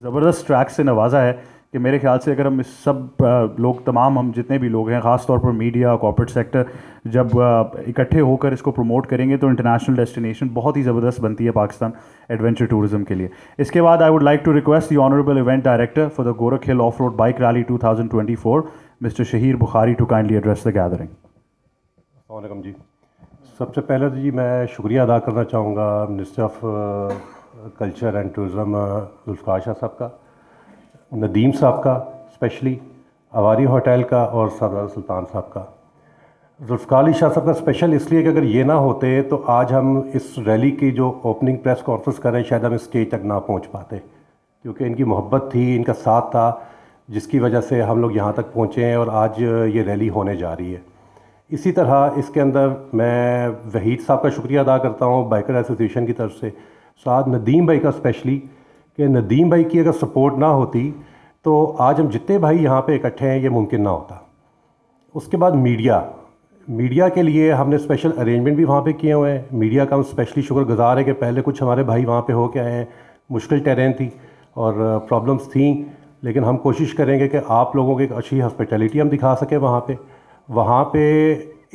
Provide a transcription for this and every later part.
ज़बरदस्त ट्रैक से नवाजा है कि मेरे ख्याल से अगर हम इस सब लोग तमाम हम जितने भी लोग हैं, ख़ास तौर पर मीडिया, कॉर्पोरेट सेक्टर, जब इकट्ठे होकर इसको प्रमोट करेंगे तो इंटरनेशनल डेस्टिनेशन बहुत ही ज़बरदस्त बनती है पाकिस्तान एडवेंचर टूरिज्म के लिए। इसके बाद I would like to request the honourable event director for the Gorakh hill off road bike rally 2024 mister Shaheer Bukhari to kindly address the gathering. अस्सलाम जी। सबसे पहले तो जी मैं शुक्रिया अदा करना चाहूँगा minister of culture and tourism Zulfikar Shah साहब का, नदीम साहब का स्पेशली, अवारी होटल का और सरदार सुल्तान साहब का। जुल्फ़िकार शाह साहब का स्पेशल इसलिए कि अगर ये ना होते तो आज हम इस रैली की जो ओपनिंग प्रेस कॉन्फ्रेंस कर रहे हैं शायद हम इस स्टेज तक ना पहुँच पाते, क्योंकि इनकी मोहब्बत थी, इनका साथ था, जिसकी वजह से हम लोग यहाँ तक पहुँचे हैं और आज ये रैली होने जा रही है। इसी तरह इसके अंदर मैं वहीद साहब का शुक्रिया अदा करता हूँ बाइकर एसोसिएशन की तरफ से, साथ नदीम भाई का स्पेशली, कि नदीम भाई की अगर सपोर्ट ना होती तो आज हम जितने भाई यहाँ पे इकट्ठे हैं ये मुमकिन ना होता। उसके बाद मीडिया के लिए हमने स्पेशल अरेंजमेंट भी वहाँ पे किए हुए हैं। मीडिया का हम स्पेशली शुक्रगुजार है कि पहले कुछ हमारे भाई वहाँ पे हो के आए हैं, मुश्किल टेरेन थी और प्रॉब्लम्स थी, लेकिन हम कोशिश करेंगे कि आप लोगों की एक अच्छी हॉस्पिटैलिटी हम दिखा सकें वहाँ पे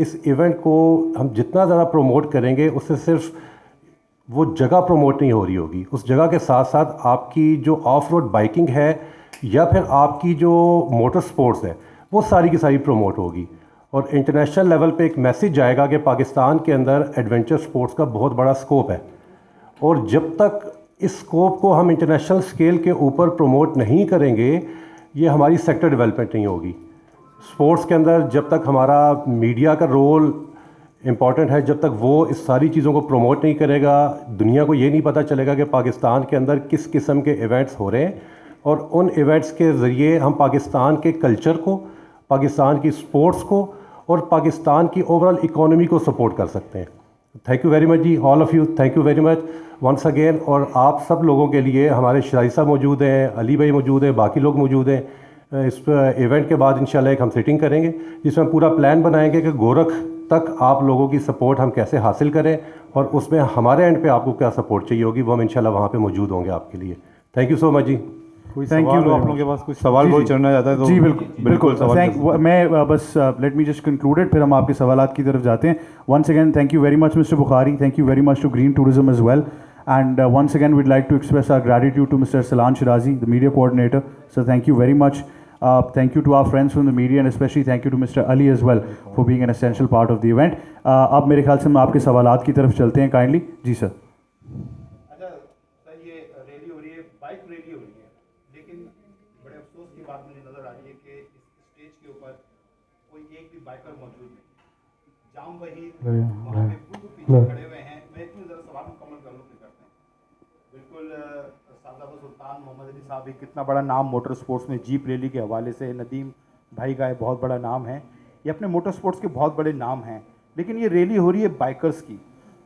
इस इवेंट को हम जितना ज़्यादा प्रमोट करेंगे उससे सिर्फ वो जगह प्रमोट नहीं हो रही होगी, उस जगह के साथ साथ आपकी जो ऑफ रोड बाइकिंग है या फिर आपकी जो मोटर स्पोर्ट्स है वो सारी की सारी प्रमोट होगी और इंटरनेशनल लेवल पे एक मैसेज जाएगा कि पाकिस्तान के अंदर एडवेंचर स्पोर्ट्स का बहुत बड़ा स्कोप है। और जब तक इस स्कोप को हम इंटरनेशनल स्केल के ऊपर प्रमोट नहीं करेंगे ये हमारी सेक्टर डेवलपमेंट नहीं होगी। स्पोर्ट्स के अंदर जब तक हमारा मीडिया का रोल इम्पॉर्टेंट है, जब तक वो इस सारी चीज़ों को प्रमोट नहीं करेगा, दुनिया को ये नहीं पता चलेगा कि पाकिस्तान के अंदर किस किस्म के इवेंट्स हो रहे हैं और उन इवेंट्स के ज़रिए हम पाकिस्तान के कल्चर को, पाकिस्तान की स्पोर्ट्स को और पाकिस्तान की ओवरऑल इकोनॉमी को सपोर्ट कर सकते हैं। थैंक यू वेरी मच जी, all of you, thank you very much once again. और आप सब लोगों के लिए हमारे शाही साहब मौजूद हैं, अली भाई मौजूद हैं, बाकी लोग मौजूद हैं। इस इवेंट के बाद इंशाल्लाह एक हम सिटिंग करेंगे जिसमें पूरा प्लान बनाएंगे कि गोरख तक आप लोगों की सपोर्ट हम कैसे हासिल करें और उसमें हमारे एंड पे आपको क्या सपोर्ट चाहिए होगी वो हम इंशाल्लाह वहाँ पे मौजूद होंगे आपके लिए। थैंक यू सो मच जी। कोई थैंक सवाल यू हो आप लोगों के पास, कुछ सवाल कोई चढ़ना चाहता है तो जी बिल्कुल बिल्कुल सवाल थैंक कर सकते हैं। मैं बस लेट मी जस्ट कंक्लूडेड, फिर हम आपके सवालात की तरफ जाते हैं। Once again thank you very much mister Bukhari, thank you very much to green tourism as well, and once again we'd like to express our gratitude to Mr. Salan Shirazi, the media coordinator. So thank you very much. Thank you to our friends from the media and especially thank you to Mr. Ali as well for being an essential part of the event. अब मेरे ख्याल से हम आपके सवालात की तरफ चलते हैं काइंडली। जी सर। अच्छा सर, ये रैली हो रही है, बाइक रैली हो रही है, लेकिन बड़े अफसोस की बात मुझे नज़र आ रही है कि इस स्टेज के ऊपर कोई एक भी बाइकर मौजूद नहीं। जाम वहीद वहाँ पे बिल्कुल पीछे खड़े हुए हैं। मैं इतने ज़रा सवाल मुकम्मल कर लूँ फिर करते हैं। बिल्कुल सरदार सुल्तान मोहम्मद अली साहब एक कितना बड़ा नाम मोटर स्पोर्ट्स में जीप रैली के हवाले से, नदीम भाई का बहुत बड़ा नाम है, ये अपने मोटर स्पोर्ट्स के बहुत बड़े नाम हैं, लेकिन ये रैली हो रही है बाइकर्स की।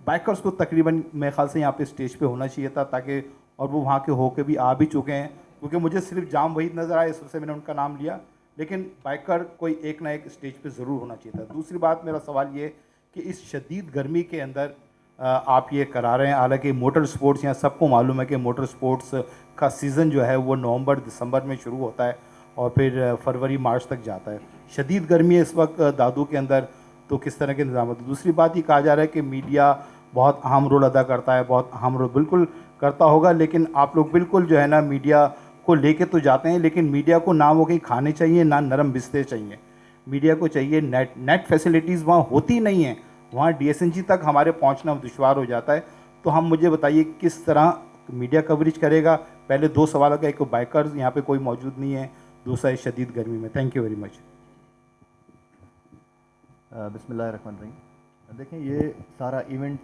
बाइकर्स को तकरीबन मेरे ख्याल से यहाँ पे स्टेज पे होना चाहिए था ताकि, और वो वहाँ के होके भी आ भी चुके हैं, क्योंकि मुझे सिर्फ जाम वहीद नज़र आया इस वजह से मैंने उनका नाम लिया, लेकिन बाइकर कोई एक ना एक स्टेज पे ज़रूर होना चाहिए था। दूसरी बात, मेरा सवाल ये कि इस शदीद गर्मी के अंदर आप ये करा रहे हैं, हालांकि मोटर स्पोर्ट्स यहाँ सबको मालूम है कि मोटर स्पोर्ट्स का सीज़न जो है वो नवंबर दिसंबर में शुरू होता है और फिर फरवरी मार्च तक जाता है। शदीद गर्मी है इस वक्त दादू के अंदर, तो किस तरह के इंतजाम होते हैं? दूसरी बात ये कहा जा रहा है कि मीडिया बहुत अहम रोल अदा करता है, बहुत अहम रोल बिल्कुल करता होगा, लेकिन आप लोग बिल्कुल जो है ना मीडिया को लेके तो जाते हैं, लेकिन मीडिया को ना वो कहीं खाने चाहिए ना नरम बिस्तर चाहिए। मीडिया को चाहिए नेट फैसिलिटीज़ वहाँ होती नहीं हैं, वहाँ DSNG तक हमारे पहुँचना दुश्वार हो जाता है। तो हम मुझे बताइए किस तरह मीडिया कवरेज करेगा? पहले दो सवालों का, एक बाइकर्स यहाँ पे कोई मौजूद नहीं है, दूसरा है शदीद गर्मी में। Thank you very much. बिस्मिल्लाहिर्रहमानिर्रहीम। देखें, ये सारा इवेंट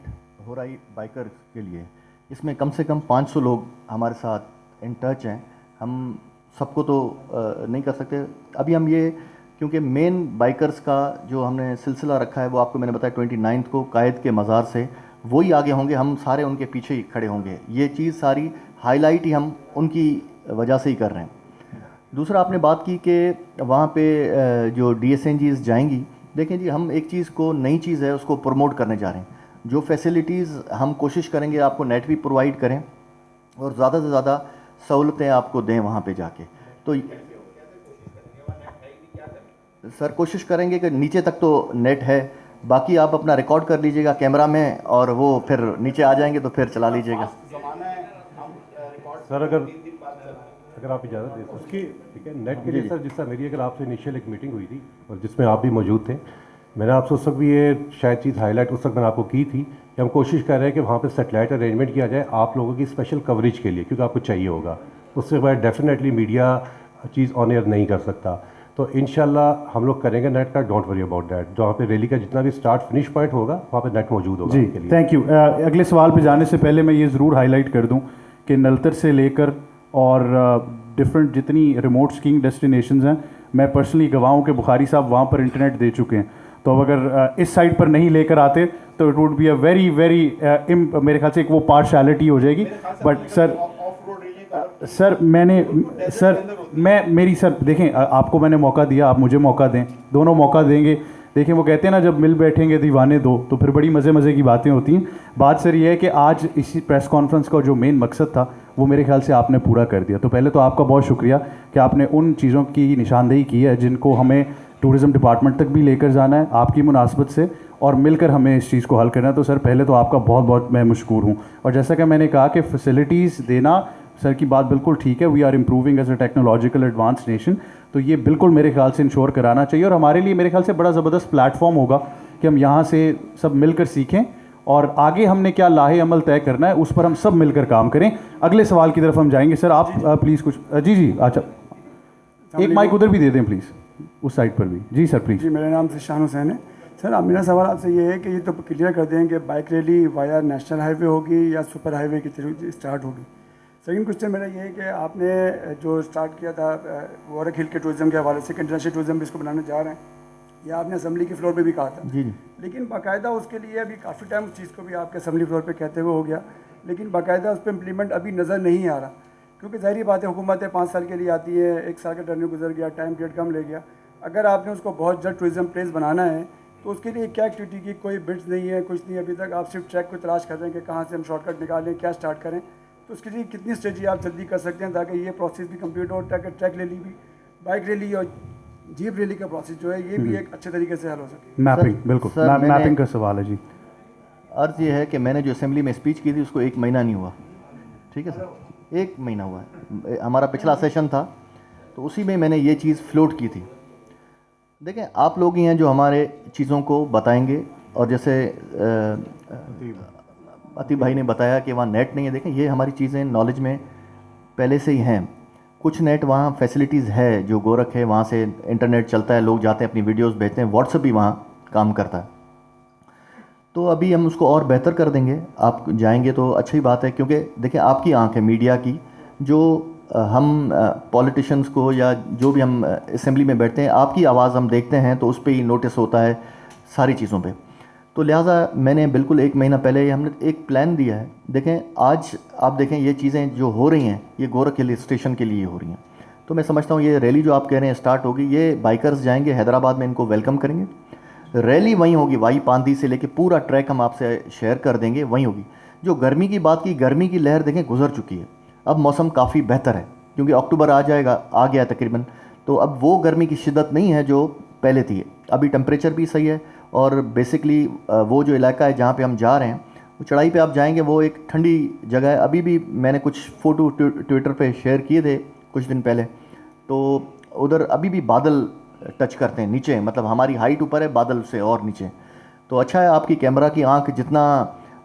हो रहा है बाइकर्स के लिए, इसमें कम से कम 500 लोग हमारे साथ इन टच हैं। हम सबको तो नहीं कर सकते अभी हम ये, क्योंकि मेन बाइकर्स का जो हमने सिलसिला रखा है वो आपको मैंने बताया 29 को कायद के मज़ार से वही आगे होंगे, हम सारे उनके पीछे ही खड़े होंगे। ये चीज़ सारी हाईलाइट ही हम उनकी वजह से ही कर रहे हैं। दूसरा, आपने बात की कि वहाँ पे जो DSNGs जाएंगी, देखें जी, हम एक चीज़ को, नई चीज़ है उसको प्रमोट करने जा रहे हैं। जो फैसिलिटीज़ हम कोशिश करेंगे आपको नेट भी प्रोवाइड करें और ज़्यादा से ज़्यादा सहूलतें आपको दें वहाँ पे जाके। तो सर कोशिश करेंगे कि नीचे तक तो नेट है, बाकी आप अपना रिकॉर्ड कर लीजिएगा कैमरा में और वो फिर नीचे आ जाएंगे तो फिर चला लीजिएगा। जमाना है, हम रिकॉर्ड सर अगर 3 दिन बाद चला अगर आप इजाज़त दें उसकी, ठीक है, नेट के लिए सर, जिस तरह मेरी अगर आपसे इनिशियल एक मीटिंग हुई थी और जिसमें आप भी मौजूद थे, मैंने आपसे उस वक्त भी ये शायद चीज़ हाईलाइट उस वक्त मैंने आपको की थी कि हम कोशिश कर रहे हैं कि वहाँ पे सेटेलाइट अरेंजमेंट किया जाए आप लोगों की स्पेशल कवरेज के लिए, क्योंकि आपको चाहिए होगा। उससे बाद definitely media cheese on air नहीं कर सकता, तो इंशाल्लाह हम लोग करेंगे नेट का, डोंट वरी अबाउट दैट। जहाँ पे रैली का जितना भी स्टार्ट फिनिश पॉइंट होगा वहाँ पे नेट मौजूद होगा जी आपके लिए। Thank you. अगले सवाल पे जाने से पहले मैं ये ज़रूर हाईलाइट कर दूं कि नलतर से लेकर और डिफरेंट जितनी रिमोट स्कीइंग डेस्टिनेशंस हैं, मैं पर्सनली गवाह हूं कि बुखारी साहब वहाँ पर इंटरनेट दे चुके हैं। तो अब अगर इस साइड पर नहीं लेकर आते तो it would be a very very मेरे ख्याल से एक वो पार्शलिटी हो जाएगी। But sir of road railing का सर मेरी सर देखें, आपको मैंने मौका दिया, आप मुझे मौका दें, दोनों मौका देंगे। देखें वो कहते हैं ना, जब मिल बैठेंगे दीवाने दो, तो फिर बड़ी मज़े मज़े की बातें होती हैं। बात सर ये है कि आज इसी प्रेस कॉन्फ्रेंस का जो मेन मकसद था वो मेरे ख्याल से आपने पूरा कर दिया। तो पहले तो आपका बहुत शुक्रिया कि आपने उन चीज़ों की निशानदेही की है जिनको हमें टूरिज़्म डिपार्टमेंट तक भी लेकर जाना है आपकी मुनासबत से, और मिलकर हमें इस चीज़ को हल करना है। तो सर पहले तो आपका बहुत बहुत मैं मशकूर हूँ। और जैसा कि मैंने कहा कि फैसिलिटीज़ देना, सर की बात बिल्कुल ठीक है, we are improving as a technological advance nation, तो ये बिल्कुल मेरे ख्याल से इंश्योर कराना चाहिए। और हमारे लिए मेरे ख्याल से बड़ा ज़बरदस्त प्लेटफॉर्म होगा कि हम यहाँ से सब मिलकर सीखें और आगे हमने क्या लाहे अमल तय करना है उस पर हम सब मिलकर काम करें। अगले सवाल की तरफ हम जाएंगे। सर आप प्लीज़ कुछ जी अच्छा एक माइक उधर भी दे दें प्लीज़, उस साइड पर भी। जी सर प्लीज़। जी, मेरा नाम जिशान हुसैन है। सर अब मेरा सवाल आपसे ये है कि ये तो क्लियर कर दें कि bike rally via national highway होगी या सुपर हाईवे की थ्रू स्टार्ट होगी। सेकंड क्वेश्चन मेरा ये है कि आपने जो स्टार्ट किया था वॉरक हिल के टूरिज़्म के हवाले से, इंटरनेशनल टूरिज़्म भी इसको बनाने जा रहे हैं, या आपने असम्बली के फ्लोर पे भी कहा था। जी जी। लेकिन बाकायदा उसके लिए अभी काफ़ी टाइम उस चीज़ को भी आपके असम्बली फ्लोर पे कहते हुए हो गया, लेकिन बाकायदा उस पर इम्प्लीमेंट अभी नज़र नहीं आ रहा। क्योंकि ज़ाहिर बात है, हुकूमतें 5 साल के लिए आती है, 1 साल का टर्न गुजर गया, टाइम पीरियड कम ले गया। अगर आपने उसको बहुत जल्द टूरिज़्म प्लेस बनाना है तो उसके लिए क्या एक्टिविटी की कोई बिड्स नहीं है, कुछ नहीं, अभी तक आप सिर्फ ट्रैक को तलाश कर रहे हैं कि कहाँ से हम शॉर्टकट निकालें, क्या स्टार्ट करें। तो उसके लिए कितनी स्ट्रेटजी आप जल्दी कर सकते हैं ताकि ये प्रोसेस भी कंप्लीट हो, ताकि ट्रैक रैली भी, बाइक रैली और जीप रैली का प्रोसेस जो है ये भी एक अच्छे तरीके से हल हो सके। मैपिंग, बिल्कुल सर, मैंने- मैपिंग का सवाल है जी। अर्ज़ ये है कि मैंने जो असेंबली में स्पीच की थी उसको 1 महीना नहीं हुआ, ठीक है सर, 1 महीना हुआ है। हमारा पिछला सेशन था तो उसी में मैंने ये चीज़ फ्लोट की थी। देखें आप लोग ही हैं जो हमारे चीज़ों को बताएंगे, और जैसे अतीब भाई ने बताया कि वहाँ नेट नहीं है। देखें ये हमारी चीज़ें नॉलेज में पहले से ही हैं। कुछ नेट वहाँ फैसिलिटीज़ है, जो गोरख है वहाँ से इंटरनेट चलता है, लोग जाते हैं अपनी वीडियोस भेजते हैं, व्हाट्सएप भी वहाँ काम करता है। तो अभी हम उसको और बेहतर कर देंगे, आप जाएंगे तो अच्छी बात है। क्योंकि देखिए आपकी आंख है मीडिया की, जो हम पॉलिटिशियंस को या जो भी हम असेंबली में बैठते हैं, आपकी आवाज़ हम देखते हैं तो उस पर ही नोटिस होता है सारी चीज़ों पे। तो लिहाजा मैंने बिल्कुल 1 महीना पहले हमने एक प्लान दिया है। देखें आज आप देखें ये चीज़ें जो हो रही हैं ये गोरख हिल स्टेशन के लिए हो रही हैं। तो मैं समझता हूँ ये रैली जो आप कह रहे हैं स्टार्ट होगी, ये बाइकर्स जाएंगे हैदराबाद में, इनको वेलकम करेंगे। रैली वहीं होगी, वाई पांदी से लेके पूरा ट्रैक हम आपसे शेयर कर देंगे, वहीं होगी। जो गर्मी की बात की, गर्मी की लहर देखें गुजर चुकी है, अब मौसम काफ़ी बेहतर है क्योंकि अक्टूबर आ गया तकरीबन। तो अब वो गर्मी की शिद्दत नहीं है जो पहले थी। अभी टेम्परेचर भी सही है, और बेसिकली वो जो इलाका है जहाँ पे हम जा रहे हैं, वो चढ़ाई पे आप जाएंगे, वो एक ठंडी जगह है। अभी भी मैंने कुछ फ़ोटो ट्विटर पे शेयर किए थे कुछ दिन पहले, तो उधर अभी भी बादल टच करते हैं नीचे, मतलब हमारी हाइट ऊपर है, बादल से और नीचे। तो अच्छा है, आपकी कैमरा की आंख जितना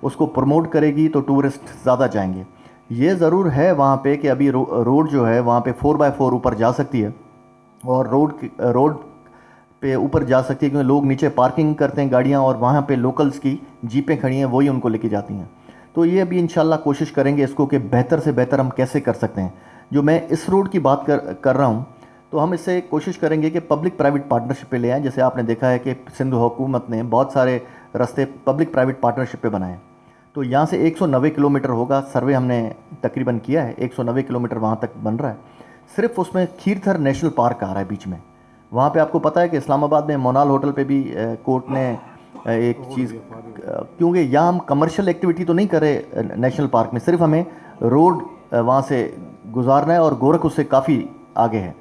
उसको प्रमोट करेगी तो टूरिस्ट ज़्यादा जाएंगे। ये ज़रूर है वहाँ पे कि अभी रोड जो है वहाँ पे 4x4 ऊपर जा सकती है, और रोड पे ऊपर जा सकती है क्योंकि लोग नीचे पार्किंग करते हैं गाड़ियाँ, और वहाँ पे लोकल्स की जीपें खड़ी हैं, वही उनको लेके जाती हैं। तो ये अभी इंशाल्लाह कोशिश करेंगे इसको कि बेहतर से बेहतर हम कैसे कर सकते हैं। जो मैं इस रोड की बात कर रहा हूँ, तो हम इससे कोशिश करेंगे कि पब्लिक प्राइवेट पार्टनरशिप पे ले आएँ। जैसे आपने देखा है कि सिंध हुकूमत ने बहुत सारे रास्ते पब्लिक प्राइवेट पार्टनरशिप पे बनाए। तो यहाँ से 190 किलोमीटर होगा, सर्वे हमने तकरीबन किया है, 190 किलोमीटर वहाँ तक बन रहा है। सिर्फ उसमें खीरथर नेशनल पार्क आ रहा है बीच में। वहाँ पे आपको पता है कि इस्लामाबाद में मोनाल होटल पे भी कोर्ट ने एक चीज़, क्योंकि यहाँ हम कमर्शियल एक्टिविटी तो नहीं कर रहे नेशनल पार्क में, सिर्फ हमें रोड वहाँ से गुजारना है और गोरख उससे काफ़ी आगे है।